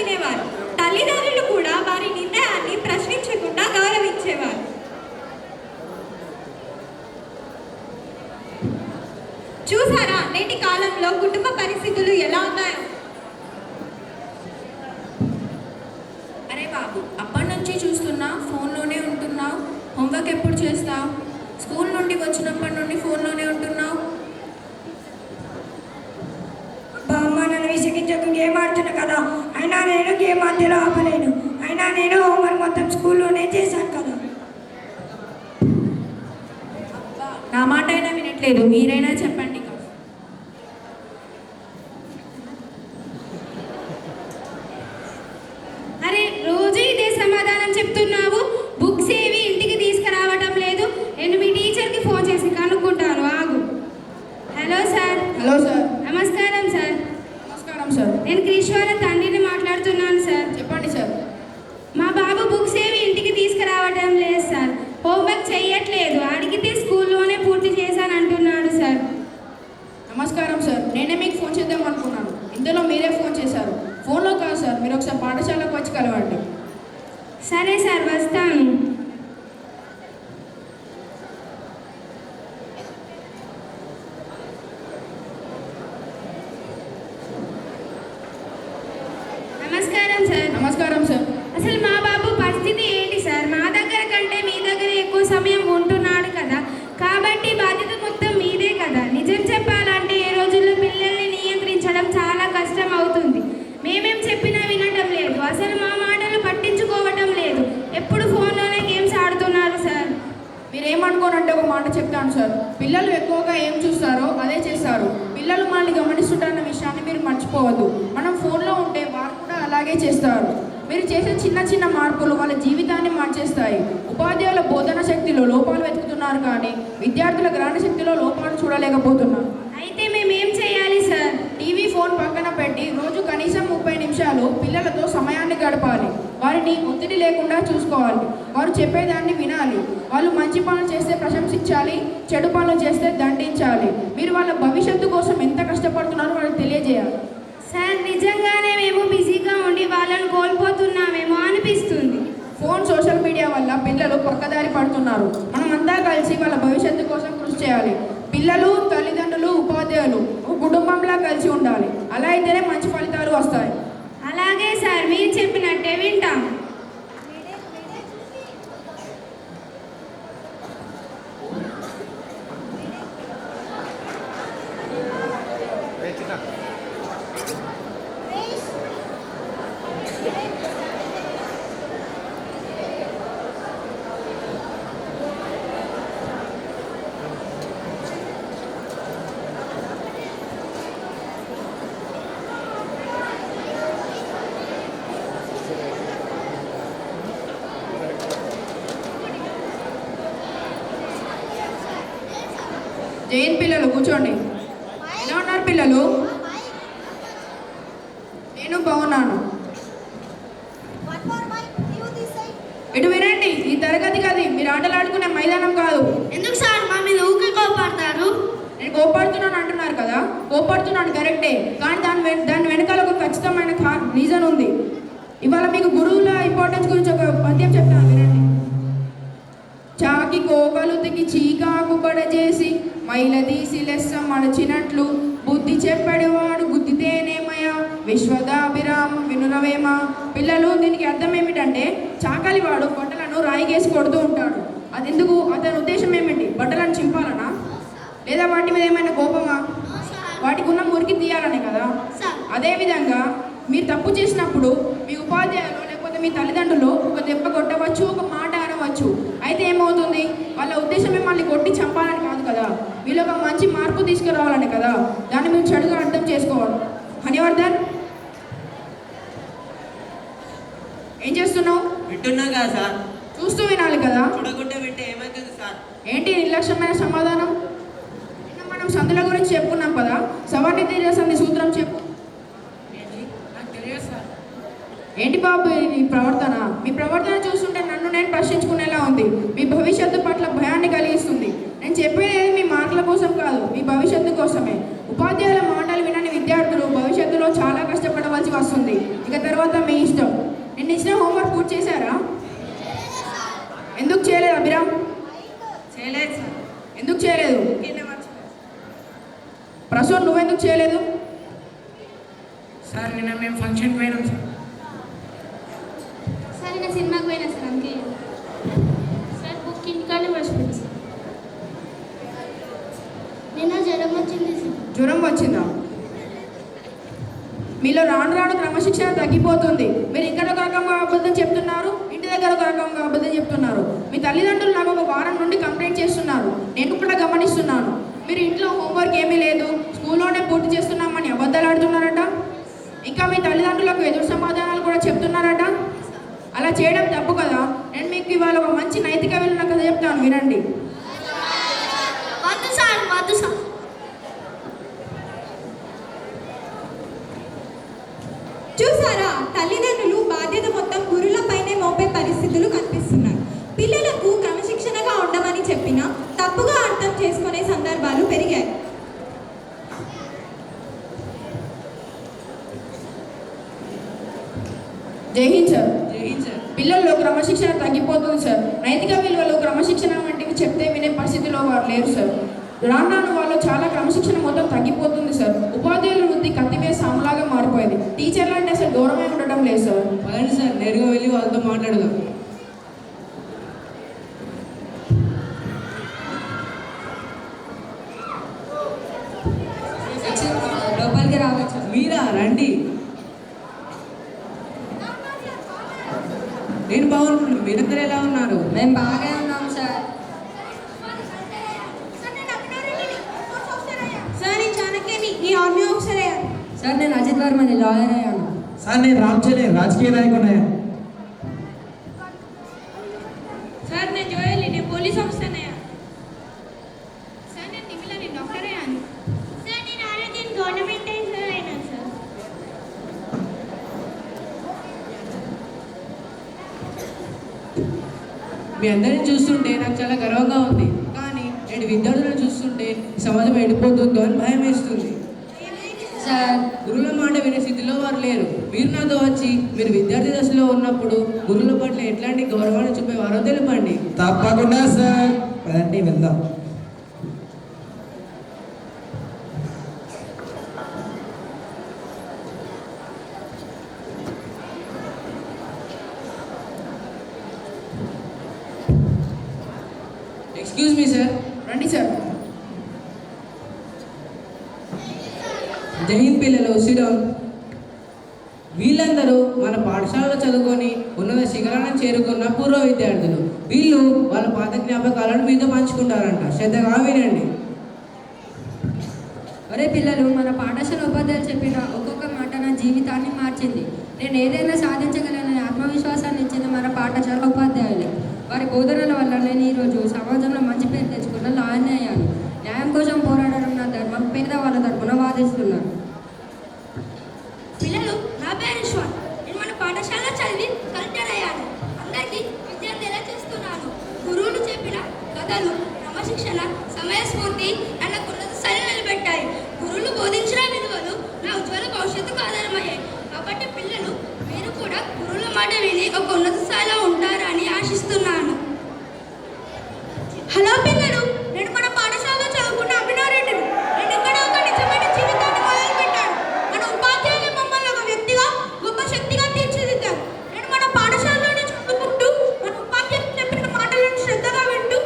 వినేవారు. తల్లిదండ్రులు కూడా వారి నిర్ణయాన్ని ప్రశ్నించకుండా గౌరవించేవారు. చూసారా నేటి కాలంలో కుటుంబ పరిస్థితులు ఎలా ఉన్నాయో. అరే బాబు, అప్పటి నుంచి చూస్తున్నా ఫోన్లోనే ఉంటున్నావు. హోంవర్క్ ఎప్పుడు చేస్తావు? స్కూల్ నుండి వచ్చినప్పటి నుండి ఫోన్లోనే ఉంటున్నావు. బామ్మ నన్ను విసిగించకు, గేమ్ ఆడుతున్నా కదా. అయినా నేను గేమ్ మధ్యలో ఆపలేను. అయినా నేను హోంవర్క్ మొత్తం స్కూల్లోనే చేశాను కదా. నా మాట అయినా వినట్లేదు, మీరైనా చెప్పండి. అరే రోజు ఇదే సమాధానం చెప్తున్నావు. బుక్స్ ఏవి ఇంటికి తీసుకురావటం లేదు. నేను మీ టీచర్కి ఫోన్ చేసి కనుక్కుంటాను, ఆగు. Hello sir. Hello sir. నమస్కారం సార్. నమస్కారం సార్. నేను క్రిష్ వాళ్ళ తండ్రిని మాట్లాడుతున్నాను సార్. చెప్పండి సార్. మా బాబు బుక్స్ ఏవి ఇంటికి తీసుకురావటం లేదు సార్. హోంవర్క్ చెయ్యట్లేదు. అడిగితే స్కూల్లోనే పూర్తి చేశాను అంటున్నాడు సార్. నమస్కారం సార్. నేనే మీకు ఫోన్ చేద్దాం అనుకున్నాను, ఇంతలో మీరే ఫోన్ చేశారు. ఫోన్లో కాదు సార్, మీరు ఒకసారి పాఠశాలకు వచ్చి కలవండి. సరే సార్, వస్తాను. నమస్కారం సార్. నమస్కారం సార్. అసలు మా బాబు పరిస్థితి ఏంటి సార్? మా దగ్గర కంటే మీ దగ్గర ఎక్కువ సమయం ఉంటున్నాడు కదా, కాబట్టి బాధ్యత మొత్తం మీదే కదా. నిజం చెప్పాలంటే ఈ రోజుల్లో పిల్లల్ని నియంత్రించడం చాలా కష్టం అవుతుంది. మేమేం చెప్పినా వినటం లేదు. అసలు మా మాటలు పట్టించుకోవటం లేదు. ఎప్పుడు ఫోన్లోనే గేమ్స్ ఆడుతున్నారు సార్. మీరేమనుకోనంటే ఒక మాట చెప్తాను సార్. పిల్లలు ఎక్కువగా ఏం చూస్తారో అదే చేస్తారు. పిల్లలు మనల్ని గమనిస్తుంటారన్న విషయాన్ని మీరు మర్చిపోవద్దు. మనం ఫోన్లో ఉంటే వారు కూడా అలాగే చేస్తారు. మీరు చేసే చిన్న చిన్న మార్పులు వాళ్ళ జీవితాన్ని మార్చేస్తాయి. ఉపాధ్యాయుల బోధన శక్తిలో లోపాలు వెతుకుతున్నారు, కానీ విద్యార్థుల గ్రహణ శక్తిలో లోపాలు చూడలేకపోతున్నారు. అయితే మేమేం చేయాలి సార్? టీవీ ఫోన్ పక్కన పెట్టి రోజు కనీసం 30 నిమిషాలు పిల్లలతో సమయాన్ని గడపాలి. వారిని ఒత్తిడి లేకుండా చూసుకోవాలి. వారు చెప్పేదాన్ని వినాలి. వాళ్ళు మంచి పనులు చేస్తే ప్రశంసించాలి, చెడు పనులు చేస్తే దండించాలి. మీరు వాళ్ళ భవిష్యత్తు కోసం ఎంత కష్టపడుతున్నారో వాళ్ళకి తెలియజేయాలి. సార్, నిజంగానే మేము బిజీగా ఉండి వాళ్ళని కోల్పోతున్నామేమో అనిపిస్తుంది. ఫోన్ సోషల్ మీడియా వల్ల పిల్లలు పక్కదారి పడుతున్నారు. మనం అంతా కలిసి వాళ్ళ భవిష్యత్తు కోసం కృషి చేయాలి. పిల్లలు, తల్లిదండ్రులు, ఉపాధ్యాయులు ఒక కుటుంబంలా కలిసి ఉండాలి. అలా అయితేనే మంచి ఫలితాలు వస్తాయి. అలాగే సార్, మీరు చెప్పినట్టే వింటాం. జైన్ పిల్లలు కూర్చోండి. ఎలా ఉన్నారు పిల్లలు? నేను బాగున్నాను. ఇటు వినండి, ఈ తరగతి గది మీరు ఆటలు ఆడుకునే మైదానం కాదు. ఎందుకు సార్ మా మీద ఊరికే కోపడతారు? నేను కోపడుతున్నాను అంటున్నారు కదా. కోపడుతున్నాను కరెక్టే, కానీ దాని వెనకాల ఒక ఖచ్చితమైన రీజన్ ఉంది. ఇవాళ మీకు గురువుల ఇంపార్టెన్స్ గురించి ఒక పద్యం చెప్తాను, వినండి. చాకి కోకలుతికి చీకాకు పడజేసి మైల తీసి లెస్స మడచినట్లు బుద్ధి చెప్పడివాడు గుద్దితేనేమయా విశ్వదాభిరామ వినురవేమ. పిల్లలు, దీనికి అర్థం ఏమిటంటే చాకలివాడు బట్టలను రాయిగేసి కొడుతూ ఉంటాడు. అది ఎందుకు? అతని ఉద్దేశం ఏమిటి? బట్టలను చింపాలనా, లేదా వాటి మీద ఏమైనా కోపమా? వాటికి ఉన్న మురికి తీయాలనే కదా. అదేవిధంగా మీరు తప్పు చేసినప్పుడు మీ ఉపాధ్యాయులు లేకపోతే మీ తల్లిదండ్రులు ఒక దెబ్బ కొట్టవచ్చు, ఒక మాట అనవచ్చు. అయితే ఏమవుతుంది? వాళ్ళ ఉద్దేశం మిమ్మల్ని కొట్టి చంపాలని కాదు కదా, వీళ్ళు ఒక మంచి మార్పు తీసుకురావాలని కదా. దాన్ని మీరు చెడుగా అర్థం చేసుకోవాలి. హనివర్ధన్, ఏం చేస్తున్నావు? వింటున్నా కదా సార్. చూస్తూ వినాలి కదా. చూడకుంటే వింటే ఏమవుతుంది సార్? ఏంటి నిర్లక్ష్యమైన సమాధానం? నిన్న మనం సందుల గురించి చెప్పుకున్నాం కదా. సవర్ణ సంధి సూత్రం చెప్పు. ఏంటి బాబు ఈ ప్రవర్తన? మీ ప్రవర్తన చూస్తుంటే నన్ను నేను ప్రశ్నించుకునేలా ఉంది. మీ భవిష్యత్తు పట్ల భయాన్ని కలిగిస్తుంది. నేను చెప్పేది మీ మార్కుల కోసం కాదు, మీ భవిష్యత్తు కోసమే. ఉపాధ్యాయుల మాటలు వినని విద్యార్థులు భవిష్యత్తులో చాలా కష్టపడవలసి వస్తుంది. ఇక తర్వాత తర్వాత మీ ఇష్టం. నేను ఇచ్చిన హోంవర్క్ పూర్తి చేశారా? ఎందుకు చేయలేదు అభిరామ్? చేయలేదు సార్. ఎందుకు చేయలేదు? ప్రసూన్ నువ్వెందుకు చేయలేదు? సార్ నిన్న మేము ఫంక్షన్కి పోయినాం సార్. సార్ నేను సినిమాకి పోయినా సార్ అందుకే. సార్ బుక్ ఇంటికానే మర్చిపోయింది సార్. నిన్న జ్వరం వచ్చింది సార్. జ్వరం వచ్చిందా? మీలో రాను రాను క్రమశిక్షణ తగ్గిపోతుంది. మీరు ఇక్కడ ఒక రకంగా అబద్ధం చెప్తున్నారు, ఇంటి దగ్గర ఒక రకంగా అబద్ధం చెప్తున్నారు. మీ తల్లిదండ్రులు నాకు ఒక వారం నుండి కంప్లైంట్ చేస్తున్నారు, నేను కూడా గమనిస్తున్నాను. మీరు ఇంట్లో హోంవర్క్ ఏమీ లేదు, స్కూల్లోనే పూర్తి చేస్తున్నామని అబద్ధాలు ఆడుతున్నారట. ఇంకా మీ తల్లిదండ్రులకు ఎదురు సమాధానాలు కూడా చెప్తున్నారట. అలా చేయడం తప్పు కదా. నేను మీకు ఇవాళ ఒక మంచి నైతిక విలువైన కథ చెప్తాను, వినండి. చూసారా, తల్లిదండ్రులు బాధ్యత మొత్తం గురులపైనే మోపే పరిస్థితులు కనిపిస్తున్నాయి. పిల్లలకు క్రమశిక్షణగా ఉండమని చెప్పినా తప్పుగా అర్థం చేసుకునే సందర్భాలు పెరిగాయి. జై హింద్ సార్. జై హింద్ సార్. పిల్లల్లో క్రమశిక్షణ తగ్గిపోతుంది సార్. నైతిక విలువలు, క్రమశిక్షణ వంటివి చెప్తే వినే పరిస్థితిలో వారు లేరు సార్. రాను రాను వాళ్ళు చాలా క్రమశిక్షణ మొత్తం తగ్గిపోతుంది సార్. ఉపాధ్యాయుల వృత్తి కత్తిమే సాములాగా మారిపోయింది. టీచర్లు అంటే అసలు గౌరవమే ఉండడం లేదు సార్. పదండి సార్, నేరుగా వెళ్ళి వాళ్ళతో మాట్లాడదాం. లోపలికి రావచ్చు. మీరా? రండి. నేను బాగున్నాను, మీరందరూ ఎలా ఉన్నారు? మేము బాగా ఉన్నాం సార్. సార్ నేను చాణక్యని, ఈ ఆర్మీ ఆఫీసర్ అయ్యాను. సార్ నేను అజిత్ వర్మని, లాయర్ అయ్యాను. సార్ నేను రామ్చలే, రాజకీయ నాయకుడు. సార్ నేను జోయల్, నేను పోలీస్ ఆఫీసర్ అయ్యాను. సార్ నేను తిమిల, నేను డాక్టర్ అయ్యాను. సార్ నేను ఆరోగ్యం గవర్నమెంట్ టీచర్ అయినాను సార్. మీ అందరిని చూస్తుంటే నాకు చాలా గర్వంగా ఉంది. కానీ నేను విద్యార్థులను చూస్తుంటే ఈ సమాజం ఎండిపోతుందో అని భయం వేస్తుంది. సార్ గురువుల మాట వినే స్థితిలో వారు లేరు. మీరు నాతో వచ్చి మీరు విద్యార్థి దశలో ఉన్నప్పుడు గురువుల పట్ల ఎట్లాంటి గౌరవాన్ని చూపేవారో తెలుపండి. తప్పకుండా సార్, పదండి వెళ్దాం. Excuse me sir. రండి సార్. జై హింద్ పిల్లలు, శ్రీరామ్. వీళ్ళందరూ మన పాఠశాలలో చదువుకొని ఉన్నత శిఖరాలను చేరుకున్న పూర్వ విద్యార్థులు. వీళ్ళు వాళ్ళ పాత జ్ఞాపకాలను మీతో పంచుకుంటారంట. శ్రద్ధగా వినండి. ఒరే పిల్లలు, మన పాఠశాల ఉపాధ్యాయులు చెప్పిన ఒక్కొక్క మాట నా జీవితాన్ని మార్చింది. నేను ఏదైనా సాధించగలనని ఆత్మవిశ్వాసాన్ని ఇచ్చింది మన పాఠశాల ఉపాధ్యాయులే. వారి బోధనల వల్ల నేను ఈరోజు సమాజంలో మంచి పేరు తెచ్చుకున్న లాయర్ని అయ్యాను. న్యాయం కోసం పోరాడడం నా ధర్మం. పేదవాళ్ళ తరపున వాదిస్తున్నాను. పిల్లలు, నా పేరు విశ్వాస్. నేను మన పాఠశాలలో చదివి కలెక్టర్ అయ్యాను. అందరికీ విద్యార్థి ఎలా చేస్తున్నాను. గురువులు చెప్పిన కథలు, క్రమశిక్షణ, సమయస్ఫూర్తి నన్ను ఉన్నత స్థాయిలో నిలబెట్టాయి. గురువులు బోధించిన విలువలు నా ఉజ్వల భవిష్యత్తుకు ఆధారమయ్యాయి. కాబట్టి పిల్లలు, మీరు కూడా గురువుల మాట విని ఒక ఉన్నత స్థాయిలో ఉంటారని ఆశిస్తున్నాను. హలో పిల్లలు, నేను మన పాఠశాలలో చదువుకున్న అభినవ్ రెడ్డిని. నేను ఇక్కడ ఒక నిజమైన జీవితాన్ని మొదలుపెట్టాను. మన ఉపాధ్యాయులు మమ్మల్ని ఒక వ్యక్తిగా, గొప్ప శక్తిగా తీర్చిదిద్దారు. నేను మన పాఠశాలలోనే చదువుకుంటూ మన ఉపాధ్యాయులు చెప్పిన మాటలను శ్రద్ధగా వింటూ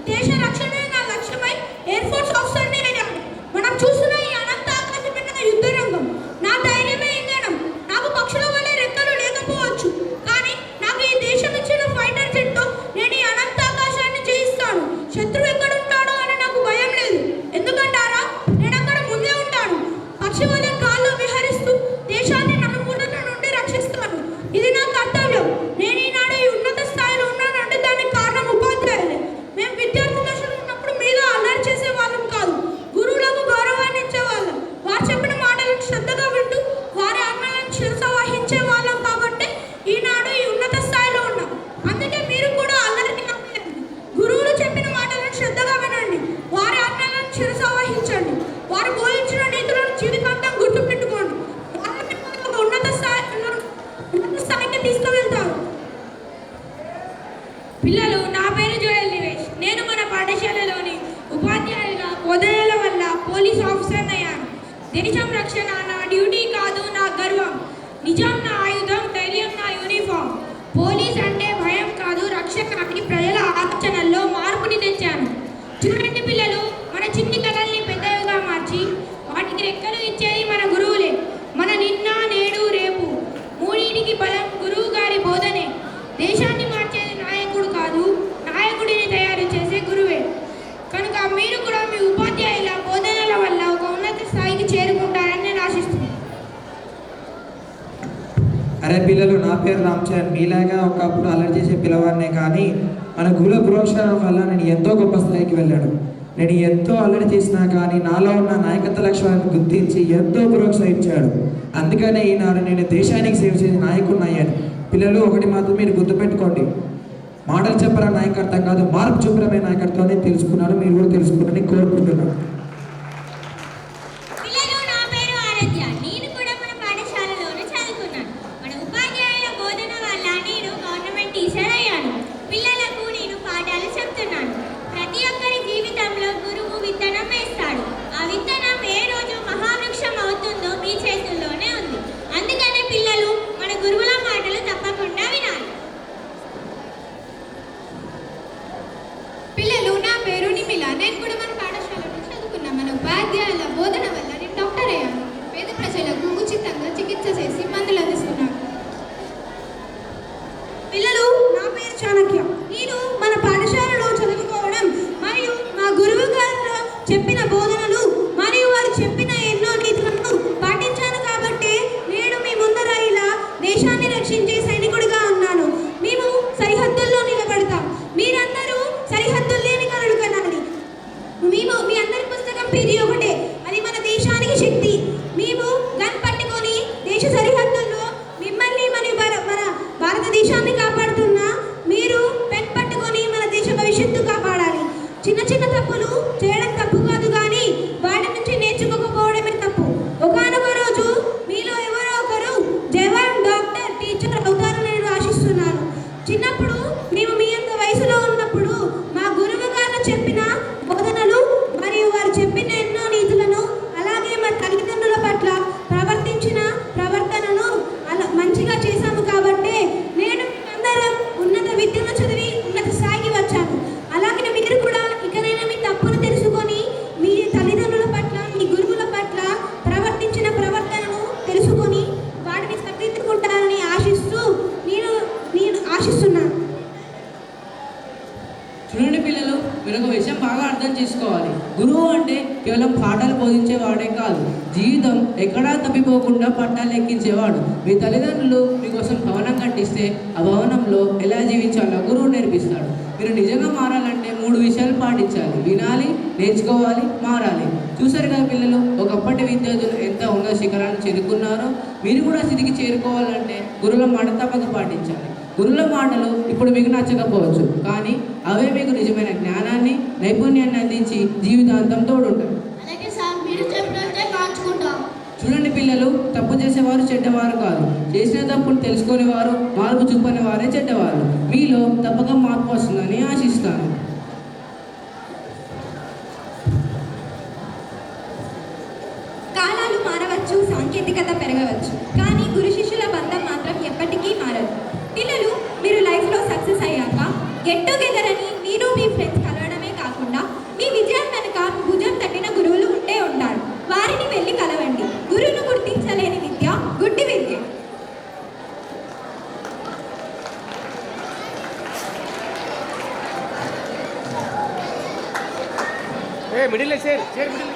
దేశ రక్షణే నా లక్ష్యమై ఎయిర్ ఫోర్స్ ఆఫీసర్ని అయ్యాను. మనం చూస్తున్న ఈ అనంత ఆకాశమైన యుద్ధ రంగం నా ధైర్యమే ఇంధనం. నాకు పక్షుల వలె రెక్కలు లేకపోవచ్చు, కానీ నాకు ఈ దేశం ఇచ్చిన ఫైటర్ జెట్తో నేను ఈ అనంత ఆకాశాన్ని జయిస్తాను. శత్రువు ఎక్కడుంటాడో అని నాకు భయం లేదు. ఎందుకంటారా, నేను అక్కడ ముందే ఉంటాను. పక్షి వలె గాల్లో విహరిస్తూ దేశాన్ని నలుమూలల నుండి రక్షిస్తాను. ఇది నా కర్తవ్యం. నేను ఈనాడు ఈ ఉన్నత స్థాయిలో ఉన్నానంటే దానికి కారణం ఉపాధ్యాయులే. మేము విద్యార్థి దశలో ఉన్నప్పుడు మీద అల్లరి చేసే వాళ్ళం కాదు, గురువులకు గౌరవాన్ని ఇచ్చేవాళ్ళం. వారు చెప్పిన మాటలను శ్రద్ధగా వింటూ వారి ఆజ్ఞలను శిరస వహించే వాళ్ళం. కాబట్టి ఈనాడు ఈ ఉన్నత స్థాయిలో ఉన్నాం. అందుకే మీరు కూడా అల్లరిని ఆపేయండి. గురువులు చెప్పిన మాటలను శ్రద్ధగా వినండి. వారి ఆజ్ఞలను శిరస వహించండి. వారు బోధించిన నీతులను జీవితాంతం గుర్తుపెట్టుకోండి. వారిని ఒక ఉన్నత స్థాయిలో తీసుకువెళ్తారు. పిల్లలు, నా పేరు జోయల్ నివేష్. నేను మన పాఠశాలలోని ఉపాధ్యాయుల బోధనల వల్ల పోలీస్ ఆఫీసర్ అయ్యాను. దేశం రక్షణ నా డ్యూటీ కాదు, నా గర్వం. నిజం నా ఆయుధం, ధైర్యం నా యూనిఫామ్. పోలీస్ అంటే భయం కాదు, రక్షక అని ప్రజల ఆలోచనల్లో మార్పుని తెచ్చాను. చూడండి పిల్లలు, మన చిన్ని కళల్ని పెద్దవిగా మార్చి వాటికి రెక్కలు ఇచ్చేది మన గురువులే. మన నిన్న, నేడు, రేపు మూడింటికి బలం గురువు గారి బోధనే. దేశాన్ని మార్చేది నాయకుడు కాదు, నాయకుడిని తయారు చేసే గురువే. కనుక మీరు కూడా మీ ఉపాధ్యాయుల బోధనల వల్ల ఒక ఉన్నత స్థాయికి చేరుకుంటారని నేను ఆశిస్తున్నాను. అరే పిల్లలు, నా పేరు రామచరణ్. మీలాగా ఒకప్పుడు అల్లరి చేసే పిల్లవాడినే, కానీ మన గురువుల ప్రోత్సాహం వల్ల నేను ఎంతో గొప్ప స్థాయికి వెళ్ళాను. నేను ఎంతో అల్లరి చేసినా కానీ నాలో ఉన్న నాయకత్వ లక్ష్యాలను గుర్తించి ఎంతో ప్రోత్సహించాడు. అందుకనే ఈనాడు నేను దేశానికి సేవ చేసే నాయకుడిని అయ్యాను. పిల్లలు, ఒకటి మాత్రం మీరు గుర్తుపెట్టుకోండి, మాటలు చెప్పరా నాయకత్వం కాదు, మార్పు చూపడమే నాయకత్వాన్ని తెలుసుకున్నాను. మీరు కూడా తెలుసుకున్నారని కోరుకుంటున్నాను. పిల్లలు, నా పేరు ఆరాధ్య. నేను కూడా మన పాఠశాలలోనే చదువుకున్నాను. మన ఉపాధ్యాయుల బోధన వల్ల నేను గవర్నమెంట్ టీచర్ అయ్యాను. పిల్లలకు నేను పాఠాలు చెప్తున్నాను. ప్రతి ఒక్కరి జీవితంలో గురువు విత్తనం వేస్తాడు. ఆ విత్తనం ఏ రోజు మహావృక్షం అవుతుందో మీ చేతుల్లోనే ఉంది. అందుకనే పిల్లలు, మన గురువుల మాటలు తప్పకుండా వినాలి. పిల్లలు, నా పేరు నిమిల. నేను కూడా మన పాఠశాలలో చదువుకున్నా. మన ఉపాధ్యాయుల బోధన వల్ల నేను డాక్టర్ అయ్యాను. పేద ప్రజలకు ఉచితంగా చికిత్స చేసి మందులు అందిస్తున్నాను. పిల్లలు, నా పేరు చాణక్య. నేను మన పాఠశాలలో చదువుకోవడం మరియు మా గురువు గారు చెప్పిన బోధనలు మరియు వారు చెప్పిన ఎన్నో నీతులను పాటించాను. కాబట్టి నేను మీ ముందర ఇలా దేశాన్ని రక్షించే సైనికుడిగా ఉన్నాను. మేము సరిహద్దుల్లో నిలబడతాం. మీరందరూ సరిహద్దులు లేని కలలు కనాలి. మేము మీ అందరి పుస్తకం పేరు ఒకటే, అది మన దేశానికి శక్తి. మేము గన్ పట్టుకొని దేశ సరిహద్దుల్లో మిమ్మల్ని మరియు మన భారతదేశాన్ని కాపాడుతున్న మీరు పెన్ పట్టుకొని మన దేశ భవిష్యత్తు కాపాడాలి. చిన్న చిన్న తప్పులు చేయడం తప్పు కాదు, కానీ వాటి నుంచి నేర్చుకోకపోవడమే తప్పు. ఒకానొక రోజు మీలో ఎవరో ఒకరు జవాన్, డాక్టర్, టీచర్ అవుతారని నేను ఆశిస్తున్నాను. చిన్నప్పుడు మేము మీ అంత వయసులో ఉన్నప్పుడు మా గురువు గారు చెప్పిన బోధనలు మరియు వారు చెప్పిన ఎన్నో నీతులను, అలాగే మా తల్లిదండ్రుల పట్ల ప్రవర్తించిన ప్రవర్తనను మంచిగా చేశాము. కాబట్టి నేను అందరం ఉన్నత విద్యను చదివి ఉన్నత స్థాయికి వచ్చాము. అలాగే మీరు కూడా ఇకనైనా మీ తప్పును తెలుసుకొని మీ తల్లిదండ్రుల పట్ల, మీ గురువుల పట్ల ప్రవర్తించిన ప్రవర్తనను తెలుసుకొని వాటిని సరిదిద్దుకుంటారని ఆశిస్తూ నేను ఆశిస్తున్నాను. చూడండి పిల్లలు, మీరు ఒక విషయం బాగా అర్థం చేసుకోవాలి. గురువు అంటే కేవలం పాఠాలు బోధించేవాడే కాదు, జీవితం ఎక్కడా తప్పిపోకుండా పట్టాలు ఎక్కించేవాడు. మీ తల్లిదండ్రులు మీకోసం భవనం కట్టిస్తే ఆ భవనంలో ఎలా జీవించాలో గురువు నేర్పిస్తాడు. మీరు నిజంగా మారాలంటే 3 విషయాలు పాటించాలి: వినాలి, నేర్చుకోవాలి, మారాలి. చూసారు కదా పిల్లలు, ఒకప్పటి విద్యార్థులు ఎంత ఉన్నత శిఖరాన్ని చేరుకున్నారో మీరు కూడా స్థితికి చేరుకోవాలంటే గురువుల మాట తప్పక పాటించాలి. గురువుల మాటలు ఇప్పుడు మీకు నచ్చకపోవచ్చు, కానీ అవే మీకు నిజమైన జ్ఞానాన్ని, నైపుణ్యాన్ని అందించి జీవితాంతం తోడుంటాయి. అలాగే సార్, మీరు చెప్పినట్టే మార్చుకుంటాం. చూడండి పిల్లలు, తప్పు చేసేవారు చెడ్డవారు కాదు, చేసిన తప్పును తెలుసుకునేవారు, మార్పు చూపని వారే చెడ్డవారు. మీలో తప్పక మార్పు వస్తుందని ఆశిస్తాను. కాలాలు మారవచ్చు, సాంకేతికత పెరగవచ్చు, కానీ గురు శిష్యుల బంధం మాత్రం ఎప్పటికీ మారదు. పిల్లలు, మీరు లైఫ్లో సక్సెస్ అయ్యాక గెట్ టుగెదర్ అని మీరు మీ ఫ్రెండ్స్ కలవడమే కాకుండా మీ విజయం వెనుక భుజం తట్టిన గురువులు ఉంటే ఉంటారు. వారిని వెళ్ళి కలవండి. గురువును గుర్తించలేని విద్య గుడ్డి విద్య. మిడిల్ షేర్ మిడిల్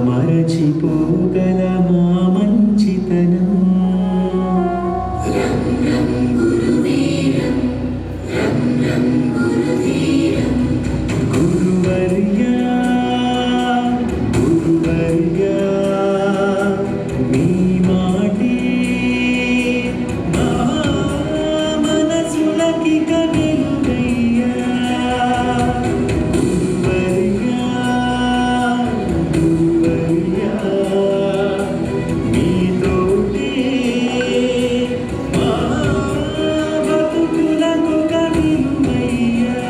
మరచిపోగల మా మంచితనం గురువర్యా గురువర్యా మీ మాటే మా మనసులకి కవిలుగయ్యా గురువర్యా గురువర్యా మీతోటే మా బతుకులకు కవిలుగయ్యా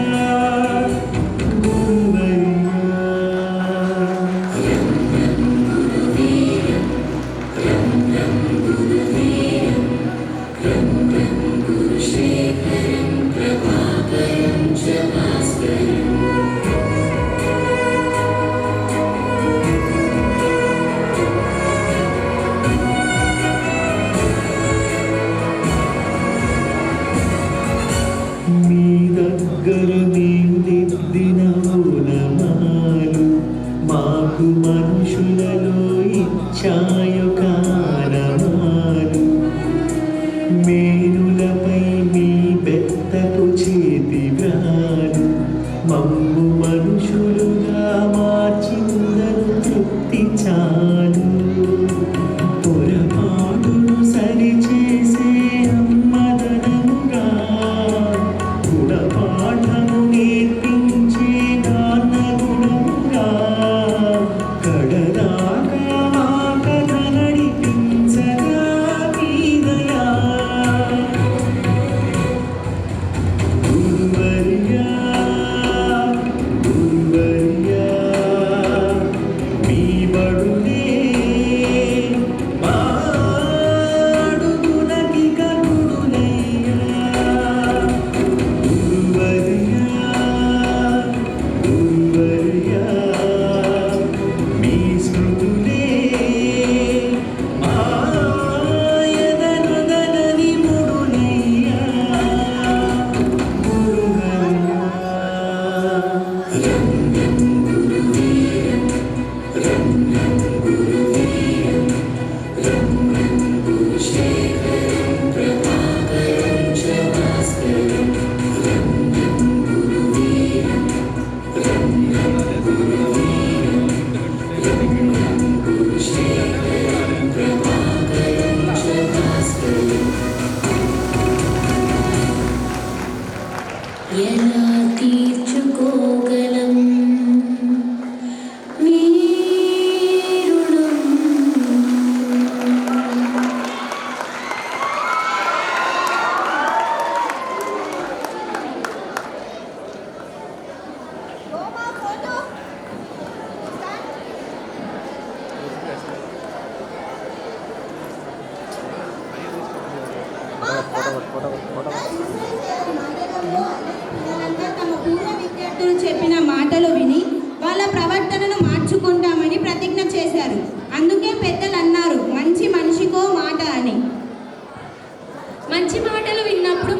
మీ దగ్గర మేము దిద్దిన మూలమాలు మాకు మనుషులలో ఇచ్చాయు కారణాలు మేనులపై మీ బెత్తపు చేతి వ్రాలు మమ్ము మనుషులుగా మార్చిందరు తృప్తి చాలు పొరపాటును సరిచేసే అమ్మదనముగా గుణపాఠము నేర్పించే నాన్న గుణముగా కడదాకా మా కథ నడిపించగా మీదయా గురువర్యా గురువర్యా మీ బడులే మా అడుగులకి కగుడులయ్యా గురువర్యా గురువర్యా మీ స్మృతులే మా ఎదనుదనని ముడులయ్యా గురువర్యా ఎలా తీర్చుకోగలం మీ రుణం పిల్లలంతా తమ పూర్వ విద్యార్థులు చెప్పిన మాటలు విని వాళ్ళ ప్రవర్తనను మార్చుకుంటామని ప్రతిజ్ఞ చేశారు. అందుకే పెద్దలు అన్నారు మంచి మనిషికో మాట అని. మంచి మాటలు విన్నప్పుడు